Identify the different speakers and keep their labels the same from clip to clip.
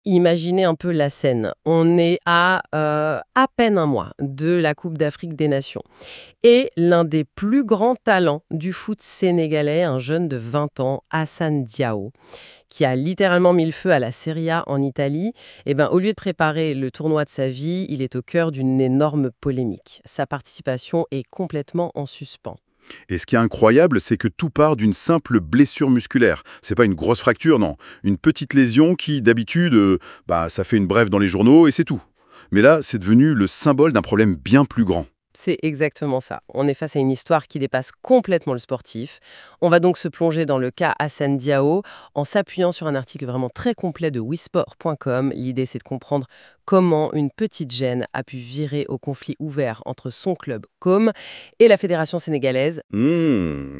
Speaker 1: Imaginez un peu la scène. On est à peine un mois de la Coupe d'Afrique des Nations. Et l'un des plus grands talents du foot sénégalais, un jeune de 20 ans, Hassan Diao, qui a littéralement mis le feu à la Serie A en Italie, eh ben, au lieu de préparer le tournoi de sa vie, il est au cœur d'une énorme polémique. Sa participation est complètement en suspens.
Speaker 2: Et ce qui est incroyable, c'est que tout part d'une simple blessure musculaire. C'est pas une grosse fracture, non. Une petite lésion qui, d'habitude, ça fait une brève dans les journaux et c'est tout. Mais là, c'est devenu le symbole d'un problème bien plus grand.
Speaker 1: C'est exactement ça. On est face à une histoire qui dépasse complètement le sportif. On va donc se plonger dans le cas Hassan Diao en s'appuyant sur un article vraiment très complet de wisport.com. L'idée, c'est de comprendre comment une petite gêne a pu virer au conflit ouvert entre son club COM et la fédération sénégalaise.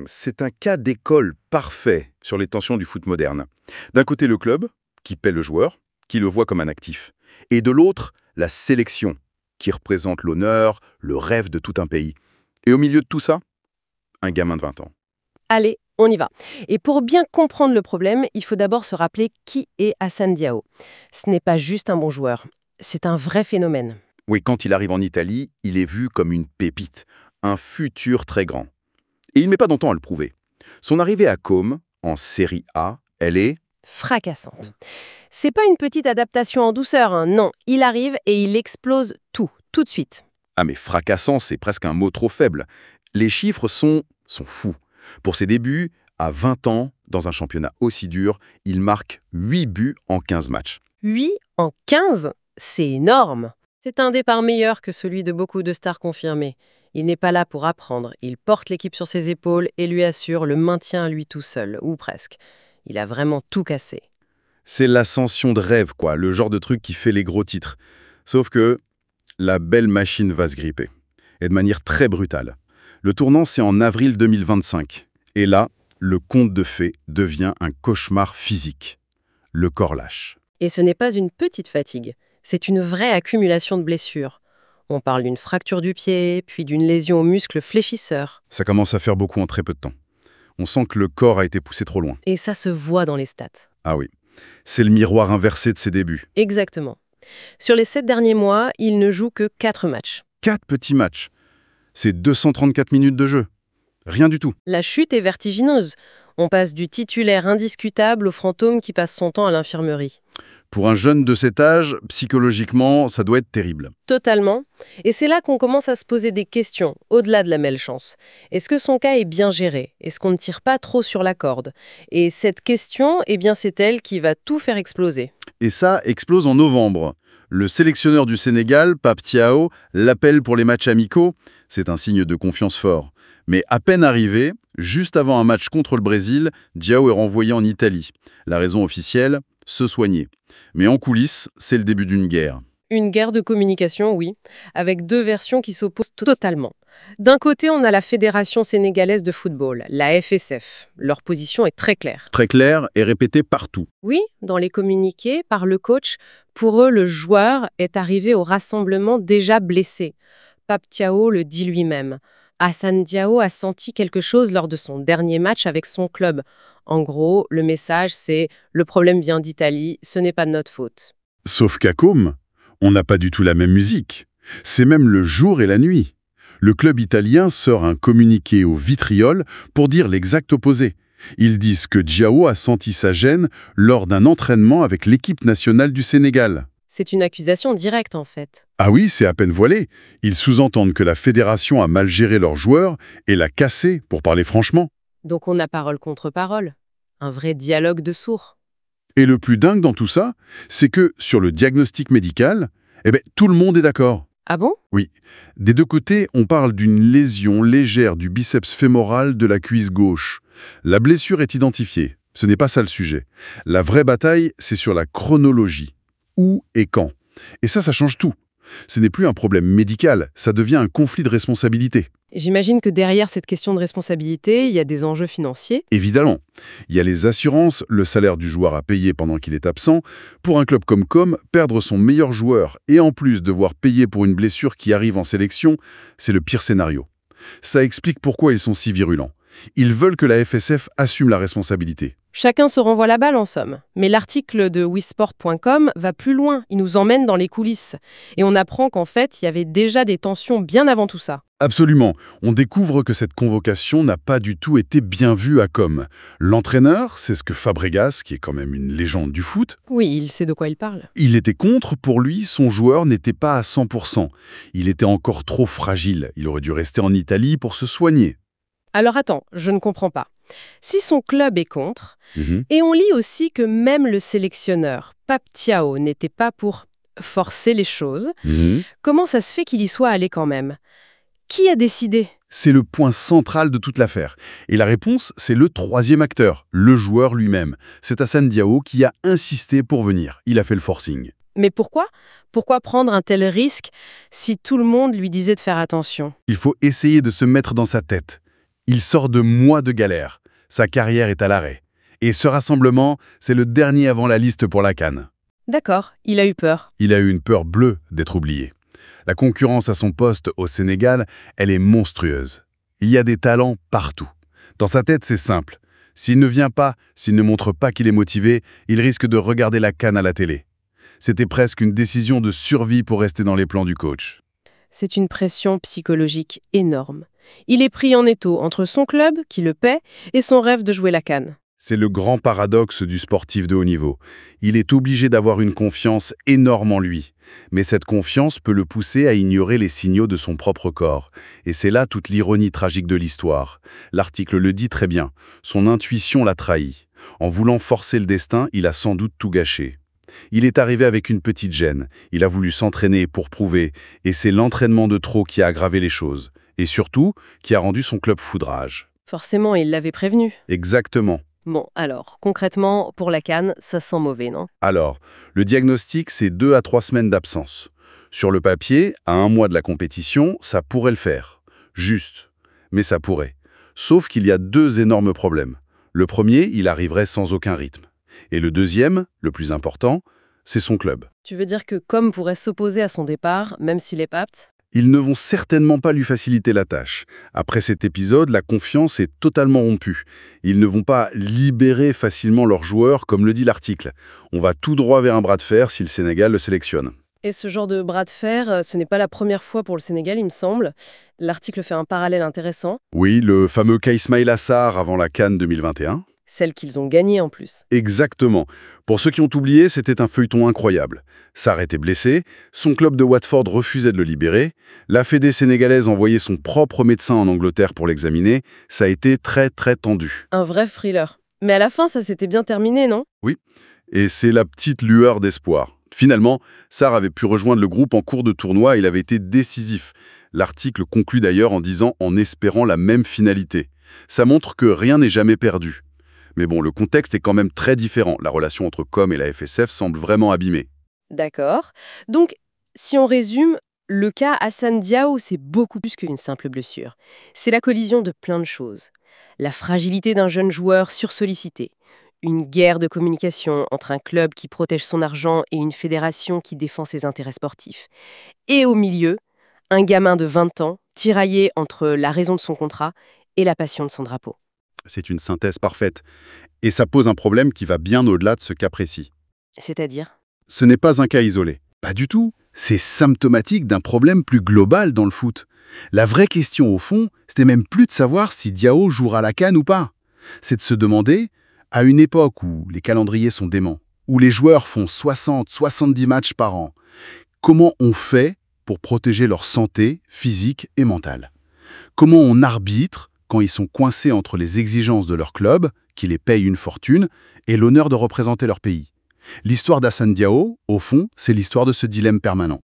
Speaker 2: C'est un cas d'école parfait sur les tensions du foot moderne. D'un côté, le club, qui paie le joueur, qui le voit comme un actif. Et de l'autre, la sélection, qui représente l'honneur, le rêve de tout un pays. Et au milieu de tout ça, un gamin de 20 ans.
Speaker 1: Allez, on y va. Et pour bien comprendre le problème, il faut d'abord se rappeler qui est Hassan Diao. Ce n'est pas juste un bon joueur, c'est un vrai phénomène.
Speaker 2: Oui, quand il arrive en Italie, il est vu comme une pépite, un futur très grand. Et il ne met pas longtemps à le prouver. Son arrivée à Com, en Série A, elle est...
Speaker 1: Fracassante. C'est pas une petite adaptation en douceur, hein. Non. Il arrive et il explose tout de suite.
Speaker 2: Ah mais fracassant, c'est presque un mot trop faible. Les chiffres sont fous. Pour ses débuts, à 20 ans, dans un championnat aussi dur, il marque 8 buts en 15 matchs.
Speaker 1: 8 en 15, c'est énorme. C'est un départ meilleur que celui de beaucoup de stars confirmées. Il n'est pas là pour apprendre, il porte l'équipe sur ses épaules et lui assure le maintien à lui tout seul, ou presque. Il a vraiment tout cassé.
Speaker 2: C'est l'ascension de rêve, quoi, le genre de truc qui fait les gros titres. Sauf que la belle machine va se gripper. Et de manière très brutale. Le tournant, c'est en avril 2025. Et là, le conte de fées devient un cauchemar physique. Le corps lâche.
Speaker 1: Et ce n'est pas une petite fatigue, c'est une vraie accumulation de blessures. On parle d'une fracture du pied, puis d'une lésion au muscle fléchisseur.
Speaker 2: Ça commence à faire beaucoup en très peu de temps. On sent que le corps a été poussé trop loin.
Speaker 1: Et ça se voit dans les stats.
Speaker 2: Ah oui, c'est le miroir inversé de ses débuts.
Speaker 1: Exactement. Sur les 7 derniers mois, il ne joue que 4 matchs.
Speaker 2: 4 petits matchs. C'est 234 minutes de jeu. Rien du tout.
Speaker 1: La chute est vertigineuse. On passe du titulaire indiscutable au fantôme qui passe son temps à l'infirmerie.
Speaker 2: Pour un jeune de cet âge, psychologiquement, ça doit être terrible.
Speaker 1: Totalement. Et c'est là qu'on commence à se poser des questions, au-delà de la malchance. Est-ce que son cas est bien géré? Est-ce qu'on ne tire pas trop sur la corde? Et cette question, eh bien, c'est elle qui va tout faire exploser.
Speaker 2: Et ça explose en novembre. Le sélectionneur du Sénégal, Pape Thiaw, l'appelle pour les matchs amicaux. C'est un signe de confiance fort. Mais à peine arrivé, juste avant un match contre le Brésil, Diao est renvoyé en Italie. La raison officielle, se soigner. Mais en coulisses, c'est le début d'une guerre.
Speaker 1: Une guerre de communication, oui, avec 2 versions qui s'opposent totalement. D'un côté, on a la Fédération sénégalaise de football, la FSF. Leur position est très claire.
Speaker 2: Très clair et répété partout.
Speaker 1: Oui, dans les communiqués, par le coach, pour eux, le joueur est arrivé au rassemblement déjà blessé. Pape Thiaw le dit lui-même. Hassan Diao a senti quelque chose lors de son dernier match avec son club. En gros, le message, c'est « le problème vient d'Italie, ce n'est pas de notre faute ».
Speaker 2: Sauf qu'à Com, on n'a pas du tout la même musique. C'est même le jour et la nuit. Le club italien sort un communiqué au vitriol pour dire l'exact opposé. Ils disent que Diao a senti sa gêne lors d'un entraînement avec l'équipe nationale du Sénégal.
Speaker 1: C'est une accusation directe, en fait.
Speaker 2: Ah oui, c'est à peine voilé. Ils sous-entendent que la fédération a mal géré leurs joueurs et l'a cassé, pour parler franchement.
Speaker 1: Donc on a parole contre parole. Un vrai dialogue de sourds.
Speaker 2: Et le plus dingue dans tout ça, c'est que, sur le diagnostic médical, tout le monde est d'accord.
Speaker 1: Ah bon?
Speaker 2: Oui. Des deux côtés, on parle d'une lésion légère du biceps fémoral de la cuisse gauche. La blessure est identifiée. Ce n'est pas ça le sujet. La vraie bataille, c'est sur la chronologie. Où et quand. Et ça change tout. Ce n'est plus un problème médical, ça devient un conflit de responsabilité.
Speaker 1: J'imagine que derrière cette question de responsabilité, il y a des enjeux financiers.
Speaker 2: Évidemment. Il y a les assurances, le salaire du joueur à payer pendant qu'il est absent. Pour un club comme Com, perdre son meilleur joueur et en plus devoir payer pour une blessure qui arrive en sélection, c'est le pire scénario. Ça explique pourquoi ils sont si virulents. Ils veulent que la FSF assume la responsabilité.
Speaker 1: Chacun se renvoie la balle en somme. Mais l'article de wisport.com va plus loin, il nous emmène dans les coulisses. Et on apprend qu'en fait, il y avait déjà des tensions bien avant tout ça.
Speaker 2: Absolument. On découvre que cette convocation n'a pas du tout été bien vue à Com. L'entraîneur, c'est ce que Fabregas, qui est quand même une légende du foot,
Speaker 1: Oui, il sait de quoi il parle.
Speaker 2: il était contre. Pour lui, son joueur n'était pas à 100%. Il était encore trop fragile. Il aurait dû rester en Italie pour se soigner.
Speaker 1: Alors attends, je ne comprends pas. Si son club est contre,
Speaker 2: Mhm.
Speaker 1: et on lit aussi que même le sélectionneur, Pape Thiaw, n'était pas pour forcer les choses,
Speaker 2: Mhm.
Speaker 1: comment ça se fait qu'il y soit allé quand même? Qui a décidé?
Speaker 2: C'est le point central de toute l'affaire. Et la réponse, c'est le troisième acteur, le joueur lui-même. C'est Hassane Diao qui a insisté pour venir. Il a fait le forcing.
Speaker 1: Mais pourquoi? Pourquoi prendre un tel risque si tout le monde lui disait de faire attention?
Speaker 2: Il faut essayer de se mettre dans sa tête. Il sort de mois de galère. Sa carrière est à l'arrêt. Et ce rassemblement, c'est le dernier avant la liste pour la CAN.
Speaker 1: D'accord, il a eu peur.
Speaker 2: Il a eu une peur bleue d'être oublié. La concurrence à son poste au Sénégal, elle est monstrueuse. Il y a des talents partout. Dans sa tête, c'est simple. S'il ne vient pas, s'il ne montre pas qu'il est motivé, il risque de regarder la CAN à la télé. C'était presque une décision de survie pour rester dans les plans du coach.
Speaker 1: C'est une pression psychologique énorme. Il est pris en étau entre son club, qui le paie, et son rêve de jouer la CAN.
Speaker 2: C'est le grand paradoxe du sportif de haut niveau. Il est obligé d'avoir une confiance énorme en lui. Mais cette confiance peut le pousser à ignorer les signaux de son propre corps. Et c'est là toute l'ironie tragique de l'histoire. L'article le dit très bien. Son intuition l'a trahi. En voulant forcer le destin, il a sans doute tout gâché. Il est arrivé avec une petite gêne. Il a voulu s'entraîner pour prouver. Et c'est l'entraînement de trop qui a aggravé les choses. Et surtout, qui a rendu son club foudrage.
Speaker 1: Forcément, il l'avait prévenu.
Speaker 2: Exactement.
Speaker 1: Bon, alors, concrètement, pour la CAN, ça sent mauvais, non?
Speaker 2: Alors, le diagnostic, c'est 2 à 3 semaines d'absence. Sur le papier, à 1 mois de la compétition, ça pourrait le faire. Juste. Mais ça pourrait. Sauf qu'il y a 2 énormes problèmes. Le premier, il arriverait sans aucun rythme. Et le deuxième, le plus important, c'est son club.
Speaker 1: Tu veux dire que Com pourrait s'opposer à son départ, même s'il est pas apte?
Speaker 2: Ils ne vont certainement pas lui faciliter la tâche. Après cet épisode, la confiance est totalement rompue. Ils ne vont pas libérer facilement leurs joueurs, comme le dit l'article. On va tout droit vers un bras de fer si le Sénégal le sélectionne.
Speaker 1: Et ce genre de bras de fer, ce n'est pas la première fois pour le Sénégal, il me semble. L'article fait un parallèle intéressant,
Speaker 2: Oui, le fameux cas Ismaïla Sarr avant la CAN 2021.
Speaker 1: celle qu'ils ont gagnée en plus.
Speaker 2: Exactement. Pour ceux qui ont oublié, c'était un feuilleton incroyable. Sarr était blessé, son club de Watford refusait de le libérer, la Fédé sénégalaise envoyait son propre médecin en Angleterre pour l'examiner, ça a été très très tendu.
Speaker 1: Un vrai thriller. Mais à la fin, ça s'était bien terminé, non?
Speaker 2: Et c'est la petite lueur d'espoir. Finalement, Sarr avait pu rejoindre le groupe en cours de tournoi et il avait été décisif. L'article conclut d'ailleurs en disant « en espérant la même finalité ». Ça montre que rien n'est jamais perdu. Mais bon, le contexte est quand même très différent. La relation entre Com et la FSF semble vraiment abîmée.
Speaker 1: D'accord. Donc, si on résume, le cas Hassane Diao, c'est beaucoup plus qu'une simple blessure. C'est la collision de plein de choses. La fragilité d'un jeune joueur sursollicité. Une guerre de communication entre un club qui protège son argent et une fédération qui défend ses intérêts sportifs. Et au milieu, un gamin de 20 ans, tiraillé entre la raison de son contrat et la passion de son drapeau.
Speaker 2: C'est une synthèse parfaite. Et ça pose un problème qui va bien au-delà de ce cas précis.
Speaker 1: C'est-à-dire?
Speaker 2: Ce n'est pas un cas isolé. Pas du tout. C'est symptomatique d'un problème plus global dans le foot. La vraie question au fond, c'était même plus de savoir si Diao jouera la CAN ou pas. C'est de se demander, à une époque où les calendriers sont déments, où les joueurs font 60-70 matchs par an, comment on fait pour protéger leur santé physique et mentale? Comment on arbitre quand ils sont coincés entre les exigences de leur club, qui les paye une fortune, et l'honneur de représenter leur pays? L'histoire d'Hassane Diao, au fond, c'est l'histoire de ce dilemme permanent.